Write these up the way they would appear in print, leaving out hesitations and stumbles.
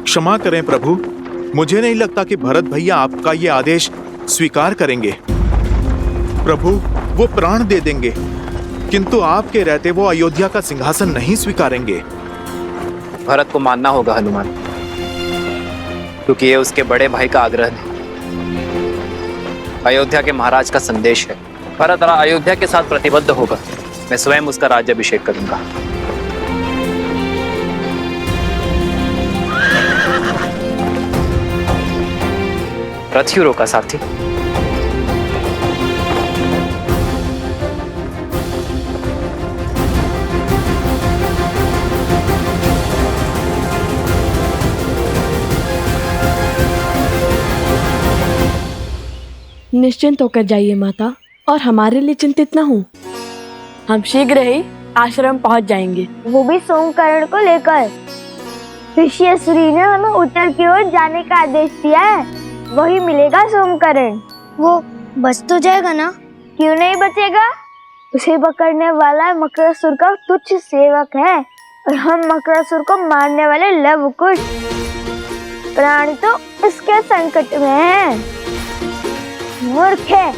क्षमा करें प्रभु, मुझे नहीं लगता कि भरत भैया आपका ये आदेश स्वीकार करेंगे। प्रभु, वो प्राण दे देंगे, किंतु आपके रहते वो अयोध्या का सिंहासन नहीं स्वीकारेंगे। भरत को मानना होगा हनुमान, क्योंकि ये उसके बड़े भाई का आग्रह है, अयोध्या के महाराज का संदेश है। भरत अयोध्या के साथ प्रतिबद्ध होगा। मैं स्वयं उसका राज्याभिषेक करूंगा। रथ क्यों रोका सारथी? निश्चिंत होकर जाइए माता, और हमारे लिए चिंतित न हो। हम शीघ्र ही आश्रम पहुंच जाएंगे, वो भी सोमकर्ण को लेकर। ऋषियश्री ने हमें उत्तर की ओर जाने का आदेश दिया है, वही मिलेगा सोमकर्ण। वो बच तो जाएगा ना? क्यों नहीं बचेगा? उसे पकड़ने वाला मकरासुर का तुच्छ सेवक है, और हम मकरासुर को मारने वाले लवकुश प्राणी तो इसके संकट में है। मूर्ख है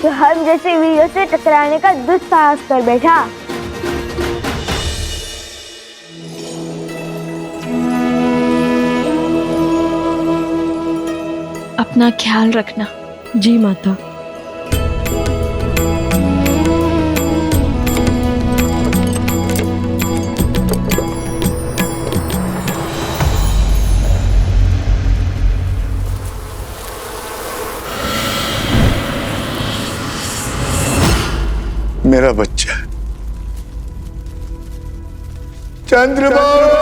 जो हम जैसे वीरों से टकराने का दुस्साहस कर बैठा। अपना ख्याल रखना। जी माता। मेरा बच्चा चंद्रबाबू,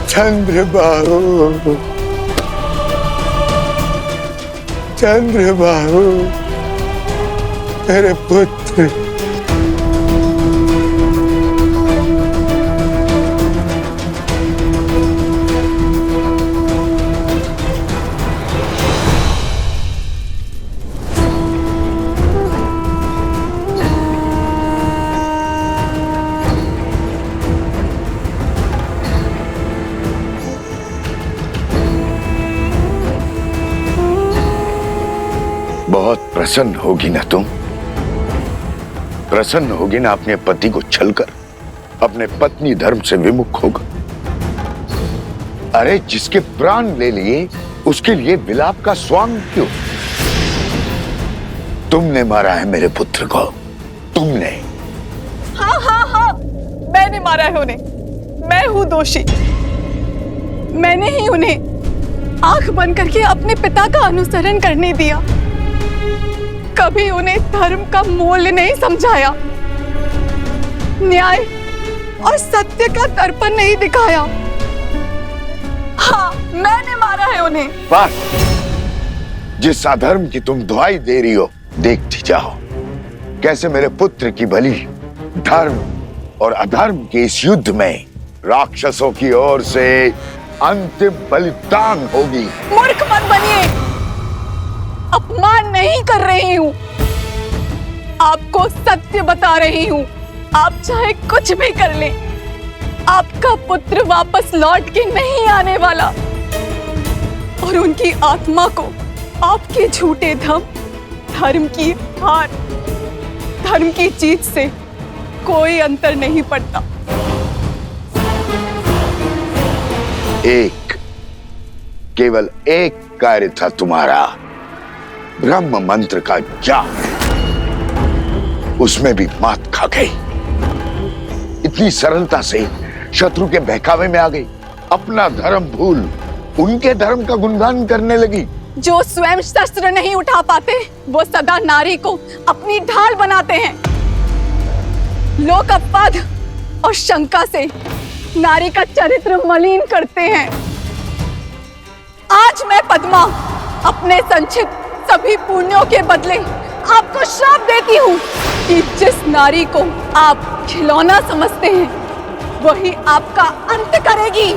चंद्रबाबू, चंद्रबाबू, मेरे पुत्र। बहुत प्रसन्न होगी ना तुम? प्रसन्न होगी ना अपने पति को छलकर अपने पत्नी धर्म से विमुख होगा? अरे जिसके प्राण ले लिए उसके लिए विलाप का स्वांग क्यों? तुमने मारा है मेरे पुत्र को, तुमने। हाँ हाँ हाँ, मैंने मारा है उन्हें। मैं हूं दोषी। मैंने ही उन्हें आंख बंद करके अपने पिता का अनुसरण करने दिया। कभी उन्हें धर्म का मूल्य नहीं समझाया, न्याय और सत्य का दर्पण नहीं दिखाया। हाँ, मैंने मारा है उन्हें। बस, जिस अधर्म की तुम दुहाई दे रही हो, देखती जाओ कैसे मेरे पुत्र की बलि धर्म और अधर्म के इस युद्ध में राक्षसों की ओर से अंतिम बलिदान होगी। मूर्ख मत बनिए। अपमान नहीं कर रही हूँ, आपको सत्य बता रही हूँ। आप चाहे कुछ भी कर लें, आपका पुत्र वापस लौट के नहीं आने वाला, और उनकी आत्मा को आपके झूठे धर्म की हार, धर्म की जीत से कोई अंतर नहीं पड़ता। केवल एक कार्य था तुम्हारा, ब्रह्म मंत्र का जाप, उसमें भी मात खा गई। इतनी सरलता से शत्रु के बहकावे में आ गई, अपना धर्म भूल उनके धर्म का गुणगान करने लगी। जो स्वयं शस्त्र नहीं उठा पाते, वो सदा नारी को अपनी ढाल बनाते हैं। लोक अपवाद और शंका से नारी का चरित्र मलिन करते हैं। आज मैं पद्मा अपने संचित सभी पुण्यों के बदले आपको श्राप देती हूँ कि जिस नारी को आप खिलौना समझते हैं, वही आपका अंत करेगी।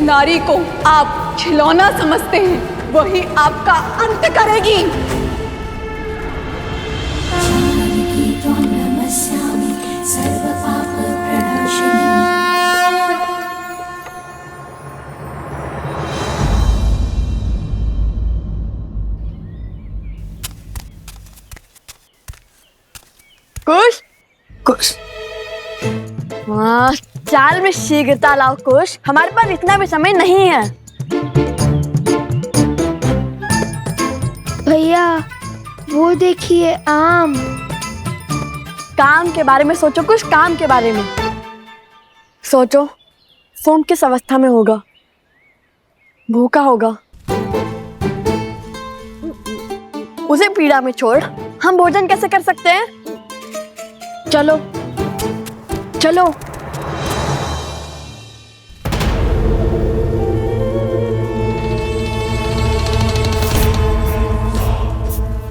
नारी को आप खिलौना समझते हैं वही आपका अंत करेगी। कुश कुश चाल में शीघ्रता लाओ कुश, हमारे पास इतना भी समय नहीं है। भैया वो देखिए आम। काम के बारे में सोचो कुछ, काम के बारे में सोचो। सोम किस अवस्था में होगा, भूखा होगा, उसे पीड़ा में छोड़ हम भोजन कैसे कर सकते हैं। चलो चलो।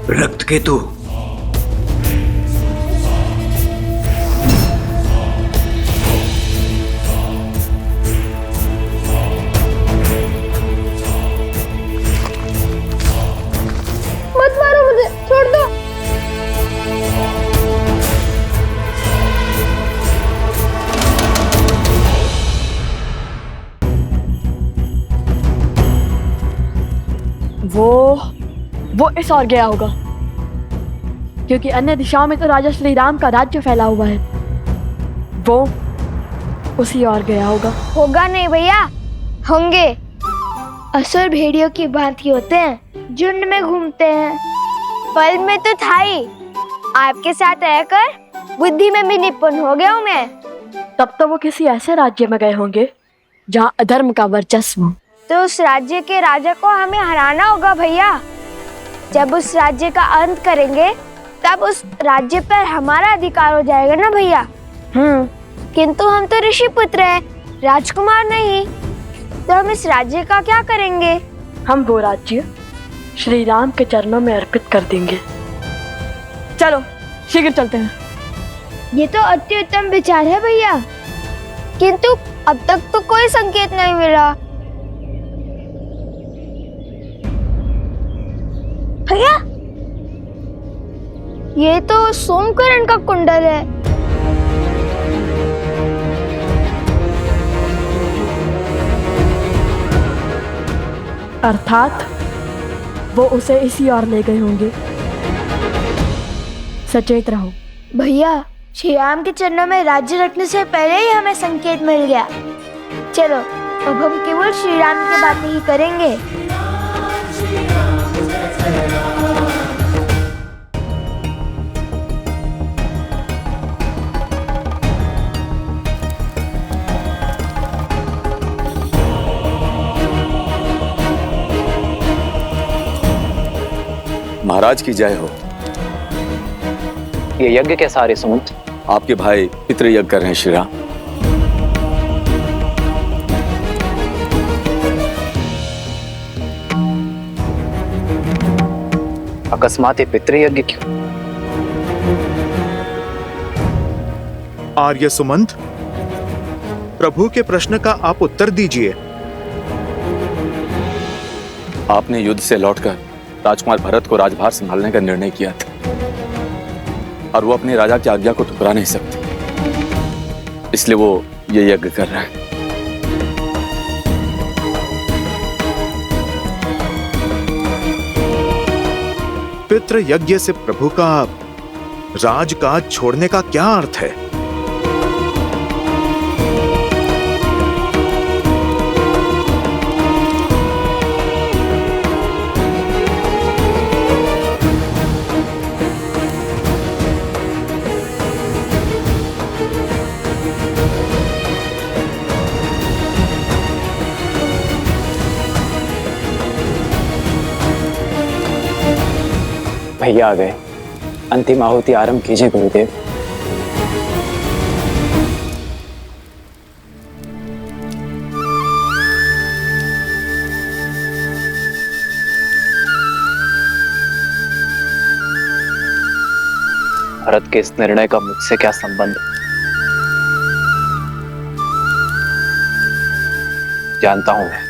रक्त केतु, मत मारो मुझे, छोड़ दो। वो इस ओर गया होगा, क्योंकि अन्य दिशाओं में तो राजा श्री राम का राज्य फैला हुआ है। वो उसी ओर गया होगा। होगा नहीं भैया, होंगे। असुर भेड़ियों की भांति होते हैं, झुंड में घूमते हैं। पल में तो था ही, आपके साथ रहकर बुद्धि में भी निपुण हो गया हूँ मैं। तब तो वो किसी ऐसे राज्य में गए होंगे जहाँ अधर्म का वर्चस्व हो। तो उस राज्य के राजा को हमें हराना होगा भैया। जब उस राज्य का अंत करेंगे तब उस राज्य पर हमारा अधिकार हो जाएगा ना भैया। किंतु हम तो ऋषि पुत्र हैं, राजकुमार नहीं। तो हम इस राज्य का क्या करेंगे? हम वो राज्य श्री राम के चरणों में अर्पित कर देंगे। चलो शीघ्र चलते हैं। ये तो अति उत्तम विचार है भैया, किंतु अब तक तो कोई संकेत नहीं मिला। भैया ये तो सोमकरण का कुंडल है। अर्थात वो उसे इसी ओर ले गए होंगे। सचेत रहो भैया, श्री राम के चरणों में राज्य रखने से पहले ही हमें संकेत मिल गया। चलो अब हम केवल श्री राम की बातें ही करेंगे। महाराज की जय हो। ये यज्ञ कैसा रे सुमंत? आपके भाई पितृ यज्ञ कर रहे हैं श्री राम। अकस्मात ये पितृयज्ञ क्यों? आर्य सुमंत, प्रभु के प्रश्न का आप उत्तर दीजिए। आपने युद्ध से लौटकर राजकुमार भरत को राजभार संभालने का निर्णय किया था, और वो अपने राजा की आज्ञा को ठुकरा नहीं सकते, इसलिए वो ये यज्ञ कर रहा है। पितृ यज्ञ से प्रभु का राजकाज छोड़ने का क्या अर्थ है? भैया आ गए, अंतिम आहुति आरंभ कीजिए गुरुदेव। भरत के इस निर्णय का मुझसे क्या संबंध? जानता हूं मैं।